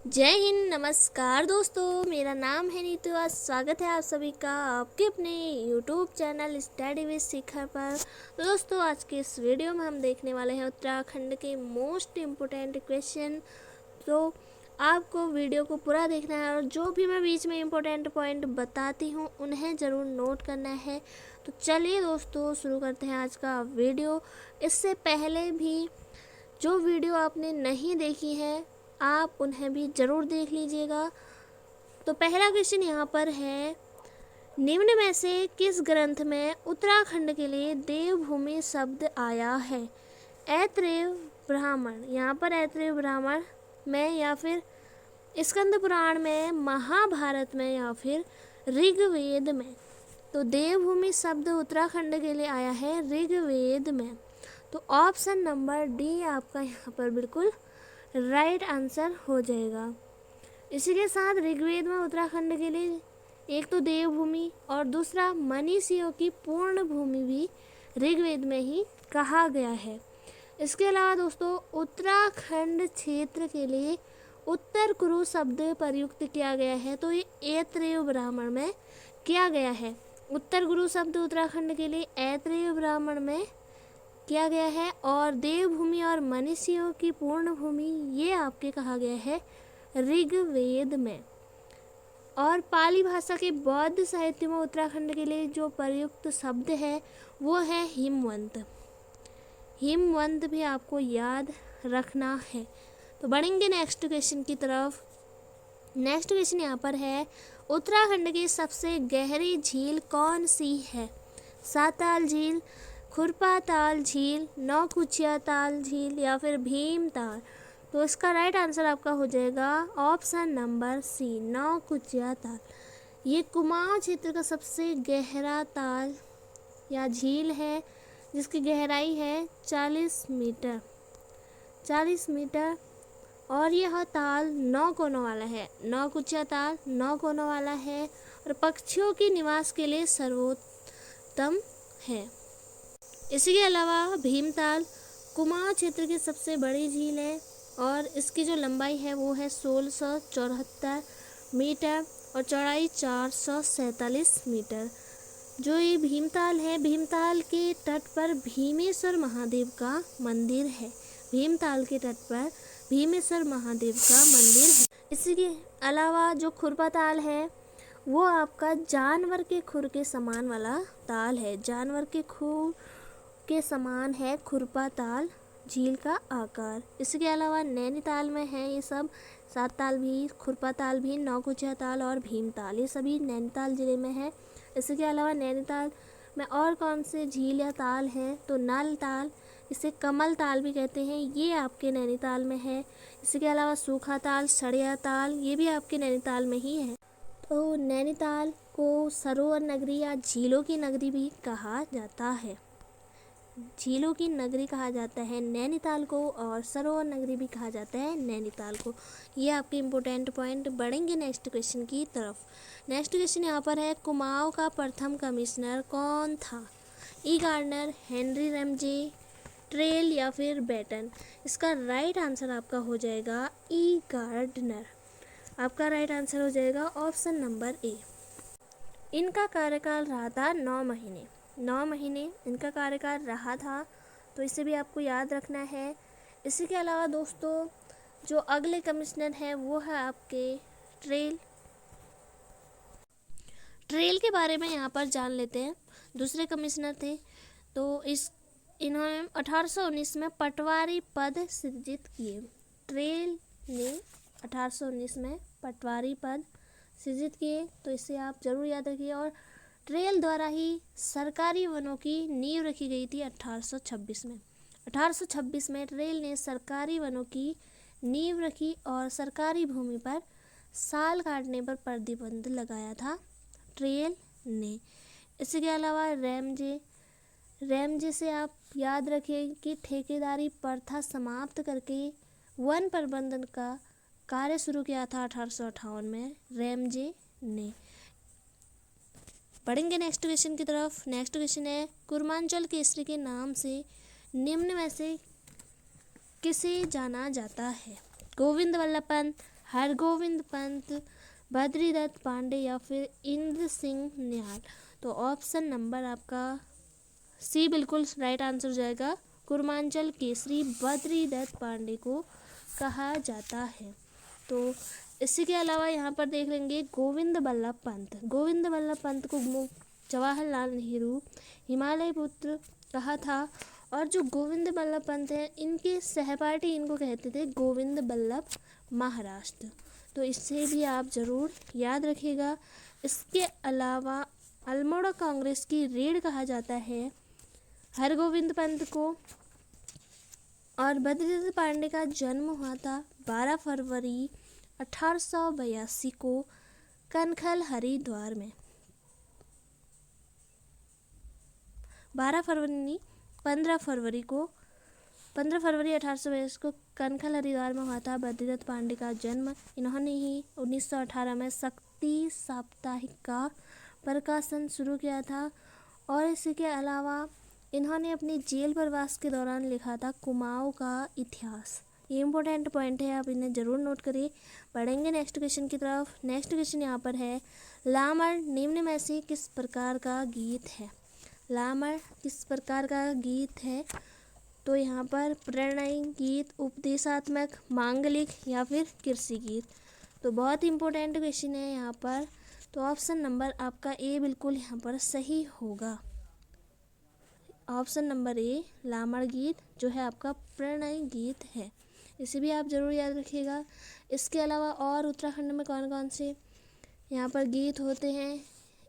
जय हिंद। नमस्कार दोस्तों, मेरा नाम है नीतू। आज स्वागत है आप सभी का आपके अपने यूट्यूब चैनल स्टडी विद शिखर पर। तो दोस्तों, आज के इस वीडियो में हम देखने वाले हैं उत्तराखंड के मोस्ट इम्पोर्टेंट क्वेश्चन। तो आपको वीडियो को पूरा देखना है और जो भी मैं बीच में इम्पोर्टेंट पॉइंट बताती हूँ उन्हें ज़रूर नोट करना है। तो चलिए दोस्तों, शुरू करते हैं आज का वीडियो। इससे पहले भी जो वीडियो आपने नहीं देखी है आप उन्हें भी ज़रूर देख लीजिएगा। तो पहला क्वेश्चन यहाँ पर है, निम्न में से किस ग्रंथ में उत्तराखंड के लिए देवभूमि शब्द आया है? ऐतरेय ब्राह्मण, यहाँ पर ऐतरेय ब्राह्मण में, या फिर स्कंद पुराण में, महाभारत में, या फिर ऋग्वेद में। तो देवभूमि शब्द उत्तराखंड के लिए आया है ऋग्वेद में। तो ऑप्शन नंबर डी आपका यहाँ पर बिल्कुल राइट आंसर हो जाएगा। इसी के साथ ऋग्वेद में उत्तराखंड के लिए एक तो देवभूमि और दूसरा मनीषियों की पूर्ण भूमि भी ऋग्वेद में ही कहा गया है। इसके अलावा दोस्तों, उत्तराखंड क्षेत्र के लिए उत्तर कुरु शब्द प्रयुक्त किया गया है, तो ये ऐतरेय ब्राह्मण में किया गया है। उत्तर कुरु शब्द उत्तराखंड के लिए ऐतरेय ब्राह्मण में किया गया है, और देवभूमि और मनीषियों की पूर्ण भूमि ये आपके कहा गया है ऋग्वेद में। और पाली भाषा के बौद्ध साहित्य में उत्तराखंड के लिए जो प्रयुक्त शब्द है वो है हिमवंत। हिमवंत भी आपको याद रखना है। तो बढ़ेंगे नेक्स्ट क्वेश्चन की तरफ। नेक्स्ट क्वेश्चन यहाँ पर है, उत्तराखंड की सबसे गहरी झील कौन सी है? साताल झील, खुरपा ताल झील, नौकुचिया ताल झील, या फिर भीम ताल। तो इसका राइट आंसर आपका हो जाएगा ऑप्शन नंबर सी, नौकुचिया ताल। ये कुमाऊं क्षेत्र का सबसे गहरा ताल या झील है, जिसकी गहराई है 40 मीटर। 40 मीटर। और यह ताल 9 कोनों वाला है। नौकुचिया ताल 9 कोनों वाला है और पक्षियों के निवास के लिए सर्वोत्तम है। इसी के अलावा भीमताल कुमाऊं क्षेत्र की सबसे बड़ी झील है और इसकी जो लंबाई है वो है 1674 मीटर और चौड़ाई 447 मीटर। जो ये भीमताल है, भीमताल के तट पर भीमेश्वर महादेव का मंदिर है। भीमताल के तट पर भीमेश्वर महादेव का मंदिर है। इसी के अलावा जो खुरपा ताल है वो आपका जानवर के खुर के समान वाला ताल है। जानवर के खुर के समान है खुरपा ताल झील का आकार। इसके अलावा नैनीताल में है ये सब, सात ताल भी, खुरपा ताल भी, नौकुचिया ताल और भीमताल, ये सभी नैनीताल ज़िले में है। इसके अलावा नैनीताल में और कौन से झील या ताल हैं? तो नल ताल, इसे कमल ताल भी कहते हैं, ये आपके नैनीताल में है। इसके अलावा सूखा ताल, सड़िया ताल, ये भी आपके नैनीताल में ही है। तो नैनीताल को सरोवर नगरी या झीलों की नगरी भी कहा जाता है। झीलों की नगरी कहा जाता है नैनीताल को, और सरोवर नगरी भी कहा जाता है नैनीताल को। ये आपके इम्पोर्टेंट पॉइंट। बढ़ेंगे नेक्स्ट क्वेश्चन की तरफ। नेक्स्ट क्वेश्चन यहाँ पर है, कुमाऊं का प्रथम कमिश्नर कौन था? ई गार्डनर, हेनरी रैमजे, ट्रेल, या फिर बेटन। इसका राइट आंसर आपका हो जाएगा ई गार्डनर। आपका राइट आंसर हो जाएगा ऑप्शन नंबर ए। इनका कार्यकाल रहा था 9 महीने। 9 महीने इनका कार्यकाल रहा था, तो इसे भी आपको याद रखना है। इसी के अलावा दोस्तों, जो अगले कमिश्नर हैं वो है आपके ट्रेल। ट्रेल के बारे में यहाँ पर जान लेते हैं। दूसरे कमिश्नर थे, तो इन्होंने 1819 में पटवारी पद सृजित किए। ट्रेल ने 1819 में पटवारी पद सृजित किए, तो इसे आप जरूर याद रखिए। और ट्रेल द्वारा ही सरकारी वनों की नींव रखी गई थी 1826 में। 1826 में ट्रेल ने सरकारी वनों की नींव रखी और सरकारी भूमि पर साल काटने पर प्रतिबंध लगाया था ट्रेल ने। इसके अलावा रैमजे से आप याद रखिए कि ठेकेदारी प्रथा समाप्त करके वन प्रबंधन का कार्य शुरू किया था 1858 में रैमजे ने। पढ़ेंगे नेक्स्ट क्वेश्चन की तरफ। नेक्स्ट क्वेश्चन है, कुर्मांचल केसरी के नाम से निम्न में से किसे जाना जाता है? गोविंद वल्लभ पंत, हरगोविंद पंत, बद्रीदत्त पांडे या फिर इंद्र सिंह निहाल। तो ऑप्शन नंबर आपका सी बिल्कुल राइट आंसर हो जाएगा। कुर्मांचल केसरी बद्रीदत्त पांडे को कहा जाता है। तो इसी के अलावा यहाँ पर देख लेंगे गोविंद बल्लभ पंत। गोविंद बल्लभ पंत को जवाहरलाल नेहरू हिमालय पुत्र कहा था। और जो गोविंद बल्लभ पंत हैं इनके सहपाठी इनको कहते थे गोविंद बल्लभ महाराष्ट्र। तो इससे भी आप ज़रूर याद रखिएगा। इसके अलावा अल्मोड़ा कांग्रेस की रीढ़ कहा जाता है हरगोविंद पंत को। और बद्रीदत्त पांडे का जन्म हुआ था 12 फरवरी 1882 को कनखल हरिद्वार में। 15 फरवरी 1882 को कनखल हरिद्वार में हुआ था बद्रीदत्त पांडे का जन्म। इन्होंने ही 1918 में शक्ति साप्ताहिक का प्रकाशन शुरू किया था। और इसी के अलावा इन्होंने अपनी जेल प्रवास के दौरान लिखा था कुमाऊं का इतिहास। ये इम्पोर्टेंट पॉइंट है, आप इन्हें ज़रूर नोट करिए। पढ़ेंगे नेक्स्ट क्वेश्चन की तरफ। नेक्स्ट क्वेश्चन यहाँ पर है लामड़ निम्न में से किस प्रकार का गीत है। लामड़ किस प्रकार का गीत है। तो यहाँ पर प्रणय गीत, उपदेशात्मक, मांगलिक या फिर कृषि गीत। तो बहुत इंपॉर्टेंट क्वेश्चन है यहाँ पर। तो ऑप्शन नंबर आपका ए बिल्कुल यहाँ पर सही होगा। ऑप्शन नंबर ए लामड़ गीत जो है आपका प्रणय गीत है। इसे भी आप ज़रूर याद रखिएगा। इसके अलावा और उत्तराखंड में कौन कौन से यहाँ पर गीत होते हैं।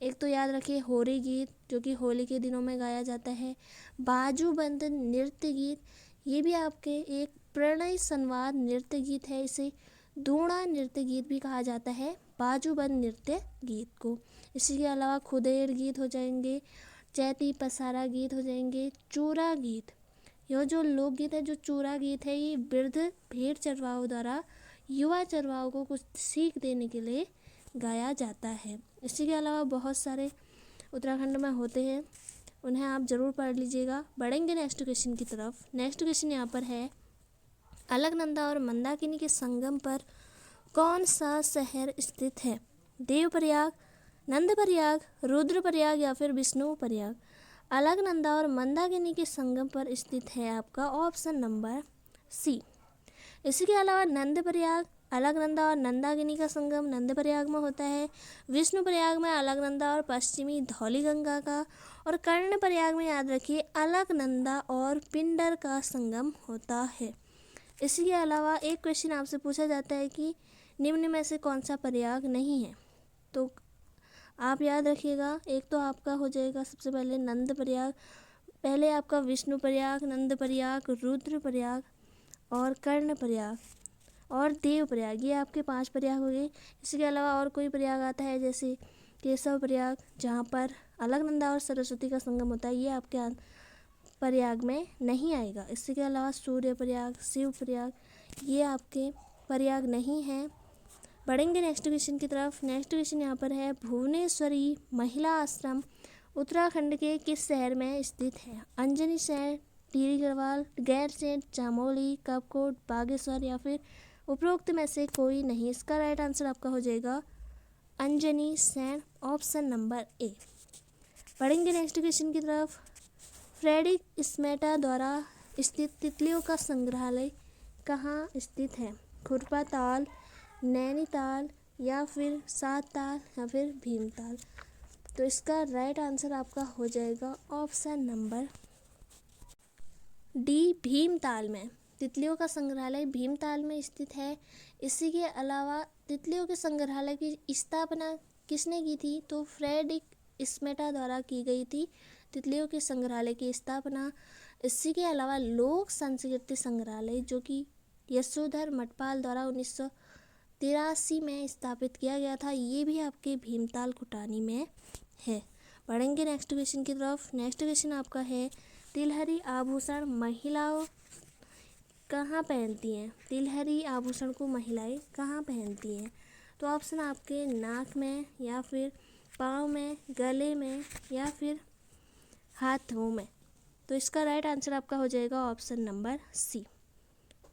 एक तो याद रखिए होरी गीत जो कि होली के दिनों में गाया जाता है। बाजूबंद नृत्य गीत, ये भी आपके एक प्रणय संवाद नृत्य गीत है। इसे दूणा नृत्य गीत भी कहा जाता है बाजूबंद नृत्य गीत को। इसी के अलावा खुदेर गीत हो जाएंगे, चैती पसारा गीत हो जाएंगे, चूरा गीत। यह जो लोकगीत है, जो चूरा गीत है, ये वृद्ध भेड़ चरवाहों द्वारा युवा चरवाहों को कुछ सीख देने के लिए गाया जाता है। इसी के अलावा बहुत सारे उत्तराखंड में होते हैं, उन्हें आप ज़रूर पढ़ लीजिएगा। बढ़ेंगे नेक्स्ट क्वेश्चन की तरफ। नेक्स्ट क्वेश्चन यहाँ पर है अलकनंदा और मंदाकिनी के संगम पर कौन सा शहर स्थित है। देवप्रयाग, नंदप्रयाग, रुद्रप्रयाग या फिर विष्णुप्रयाग। अलकनंदा और मंदाकिनी के संगम पर स्थित है आपका ऑप्शन नंबर सी। इसी के अलावा नंदप्रयाग, अलकनंदा और नंदाकिनी का संगम नंदप्रयाग में होता है। विष्णुप्रयाग में अलकनंदा और पश्चिमी धौलीगंगा का, और कर्णप्रयाग में याद रखिए अलकनंदा और पिंडर का संगम होता है। इसी के अलावा एक क्वेश्चन आपसे पूछा जाता है कि निम्न में से कौन सा प्रयाग नहीं है। तो आप याद रखिएगा, एक तो आपका हो जाएगा सबसे पहले नंदप्रयाग, पहले आपका विष्णुप्रयाग, नंदप्रयाग, रुद्रप्रयाग और कर्णप्रयाग और देवप्रयाग। ये आपके 5 प्रयाग हो गए। इसके अलावा और कोई प्रयाग आता है जैसे केशव प्रयाग, जहाँ पर अलकनंदा और सरस्वती का संगम होता है, ये आपके प्रयाग में नहीं आएगा। इसके अलावा सूर्य प्रयाग, शिव प्रयाग, ये आपके प्रयाग नहीं हैं। बढ़ेंगे नेक्स्ट क्वेश्चन की तरफ। नेक्स्ट क्वेश्चन यहाँ पर है भुवनेश्वरी महिला आश्रम उत्तराखंड के किस शहर में स्थित है। अंजनी शहर, टिहरी गढ़वाल, गैरसैंण, चमोली, कपकोट, बागेश्वर या फिर उपरोक्त में से कोई नहीं। इसका राइट आंसर आपका हो जाएगा अंजनी शहर, ऑप्शन नंबर ए। पढ़ेंगे नेक्स्ट क्वेश्चन की तरफ। फ्रेडरिक स्मेटा द्वारा स्थित तितलियों का संग्रहालय कहाँ स्थित है। खुरपाताल, नैनीताल या फिर सातताल या फिर भीमताल। तो इसका राइट आंसर आपका हो जाएगा ऑप्शन नंबर डी, भीमताल में। तितलियों का संग्रहालय भीमताल में स्थित है। इसी के अलावा तितलियों के संग्रहालय की स्थापना किसने की थी। तो फ्रेडरिक स्मेटा द्वारा की गई थी तितलियों के संग्रहालय की स्थापना। इसी के अलावा लोक संस्कृति संग्रहालय जो कि यशोधर मठपाल द्वारा 1983 में स्थापित किया गया था, ये भी आपके भीमताल कुटानी में है। बढ़ेंगे नेक्स्ट क्वेश्चन की तरफ। नेक्स्ट क्वेश्चन आपका है तिलहरी आभूषण महिलाओं कहाँ पहनती हैं। तिलहरी आभूषण को महिलाएं कहाँ पहनती हैं। तो ऑप्शन आपके नाक में या फिर पाँव में, गले में या फिर हाथों में। तो इसका राइट आंसर आपका हो जाएगा ऑप्शन नंबर सी।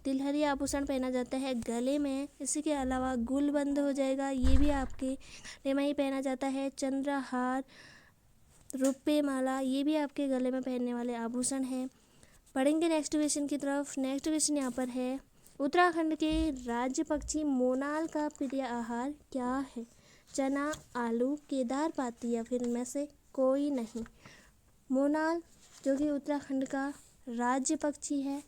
तिलहरी आभूषण पहना जाता है गले में। इसी के अलावा गुलबंद हो जाएगा, ये भी आपके गले में ही पहना जाता है। चंद्रहार, रुपये माला, ये भी आपके गले में पहनने वाले आभूषण हैं। पढ़ेंगे नेक्स्ट क्वेश्चन की तरफ। नेक्स्ट क्वेश्चन यहाँ पर है, उत्तराखंड के राज्य पक्षी मोनाल का प्रिय आहार क्या है? चना, आलू, केदार पाती या फिर इनमें से कोई नहीं। मोनाल जो कि उत्तराखंड का राज्य पक्षी है,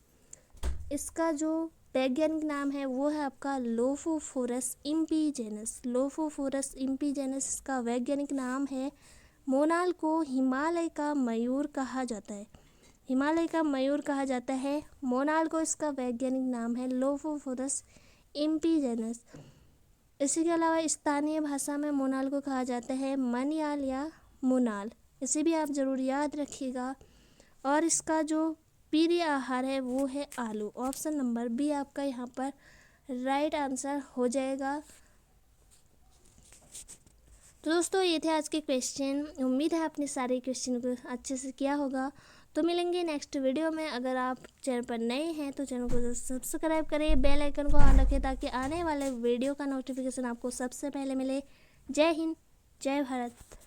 इसका जो वैज्ञानिक नाम है वो है आपका लोफोफोरस इम्पीजेनस। लोफोफोरस इम्पीजेनस इसका वैज्ञानिक नाम है। मोनाल को हिमालय का मयूर कहा जाता है। हिमालय का मयूर कहा जाता है मोनाल को। इसका वैज्ञानिक नाम है लोफोफोरस इम्पीजेनस। इसी के अलावा स्थानीय भाषा में मोनाल को कहा जाता है मनियाल या मुनाल। इसे भी आप ज़रूर याद रखिएगा। और इसका जो प्रिय आहार है वो है आलू। ऑप्शन नंबर बी आपका यहाँ पर राइट आंसर हो जाएगा। तो दोस्तों ये थे आज के क्वेश्चन। उम्मीद है आपने सारे क्वेश्चन को अच्छे से किया होगा। तो मिलेंगे नेक्स्ट वीडियो में। अगर आप चैनल पर नए हैं तो चैनल को सब्सक्राइब करें, बेल आइकन को ऑन रखें ताकि आने वाले वीडियो का नोटिफिकेशन आपको सबसे पहले मिले। जय हिंद, जय भारत।